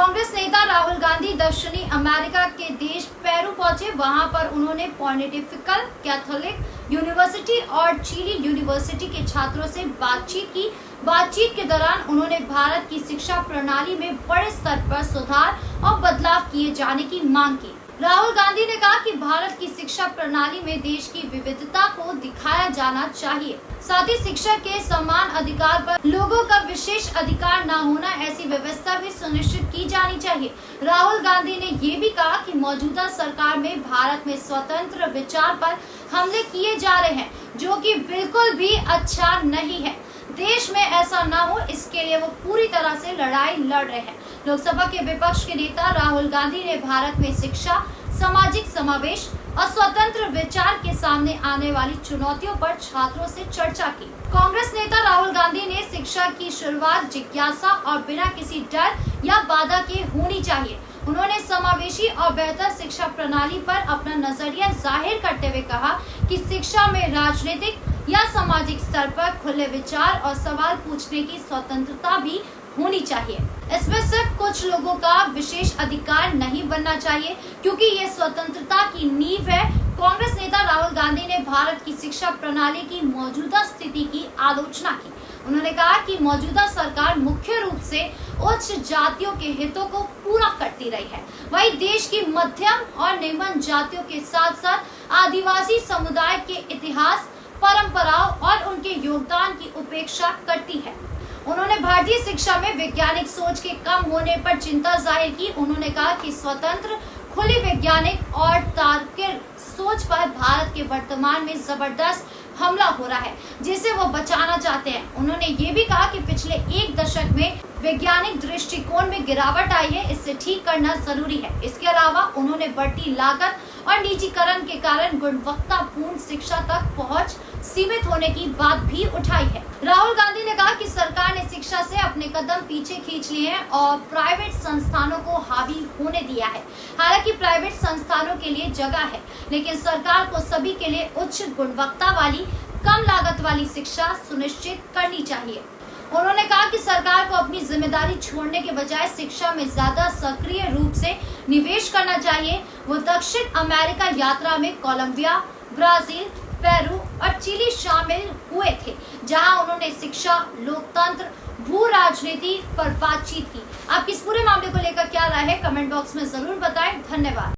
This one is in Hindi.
कांग्रेस नेता राहुल गांधी दक्षिणी अमेरिका के देश पेरू पहुंचे। वहां पर उन्होंने पॉन्टिफिकल कैथोलिक यूनिवर्सिटी और चिली यूनिवर्सिटी के छात्रों से बातचीत की। बातचीत के दौरान उन्होंने भारत की शिक्षा प्रणाली में बड़े स्तर पर सुधार और बदलाव किए जाने की मांग की। राहुल गांधी ने कहा कि भारत की शिक्षा प्रणाली में देश की विविधता को दिखाया जाना चाहिए, साथ ही शिक्षा के समान अधिकार पर लोगों का विशेष अधिकार न होना, ऐसी व्यवस्था भी सुनिश्चित की जानी चाहिए। राहुल गांधी ने ये भी कहा कि मौजूदा सरकार में भारत में स्वतंत्र विचार पर हमले किए जा रहे हैं, जो कि बिल्कुल भी अच्छा नहीं है। देश में ऐसा न हो, इसके लिए वो पूरी तरह से लड़ाई लड़ रहे हैं। लोकसभा के विपक्ष के नेता राहुल गांधी ने भारत में शिक्षा, सामाजिक समावेश और स्वतंत्र विचार के सामने आने वाली चुनौतियों पर छात्रों से चर्चा की। कांग्रेस नेता राहुल गांधी ने शिक्षा की शुरुआत जिज्ञासा और बिना किसी डर या बाधा के होनी चाहिए। उन्होंने समावेशी और बेहतर शिक्षा प्रणाली पर अपना नजरिया जाहिर करते हुए कहा कि शिक्षा में राजनीतिक या सामाजिक स्तर पर खुले विचार और सवाल पूछने की स्वतंत्रता भी होनी चाहिए। इसमें सिर्फ कुछ लोगों का विशेष अधिकार नहीं बनना चाहिए, क्योंकि ये स्वतंत्रता की नींव है। कांग्रेस नेता राहुल गांधी ने भारत की शिक्षा प्रणाली की मौजूदा स्थिति की आलोचना की। उन्होंने कहा कि मौजूदा सरकार मुख्य रूप से उच्च जातियों के हितों को पूरा करती रही है, वहीं देश की मध्यम और निम्न जातियों के साथ साथ आदिवासी समुदाय के इतिहास, परंपराओं और उनके योगदान की उपेक्षा करती है। उन्होंने भारतीय शिक्षा में वैज्ञानिक सोच के कम होने पर चिंता जाहिर की। उन्होंने कहा कि स्वतंत्र, खुली वैज्ञानिक और तार्किक सोच पर भारत के वर्तमान में जबरदस्त हमला हो रहा है, जिसे वो बचाना चाहते हैं। उन्होंने ये भी कहा कि पिछले एक दशक में वैज्ञानिक दृष्टिकोण में गिरावट आई है, इसे ठीक करना जरूरी है। इसके अलावा उन्होंने बढ़ती लागत और निजीकरण के कारण गुणवत्तापूर्ण शिक्षा तक पहुंच सीमित होने की बात भी उठाई है। राहुल गांधी ने कहा कि सरकार ने शिक्षा से अपने कदम पीछे खींच लिए हैं और प्राइवेट संस्थानों को हावी होने दिया है। हालांकि प्राइवेट संस्थानों के लिए जगह है, लेकिन सरकार को सभी के लिए उच्च गुणवत्ता वाली, कम लागत वाली शिक्षा सुनिश्चित करनी चाहिए। उन्होंने कहा कि सरकार को अपनी जिम्मेदारी छोड़ने के बजाय शिक्षा में ज्यादा सक्रिय रूप से निवेश करना चाहिए। वो दक्षिण अमेरिका यात्रा में कोलंबिया, ब्राजील, पेरू और चिली शामिल हुए थे, जहां उन्होंने शिक्षा, लोकतंत्र, भू राजनीति पर बातचीत की। आपकी इस पूरे मामले को लेकर क्या राय है, कमेंट बॉक्स में जरूर बताएं। धन्यवाद।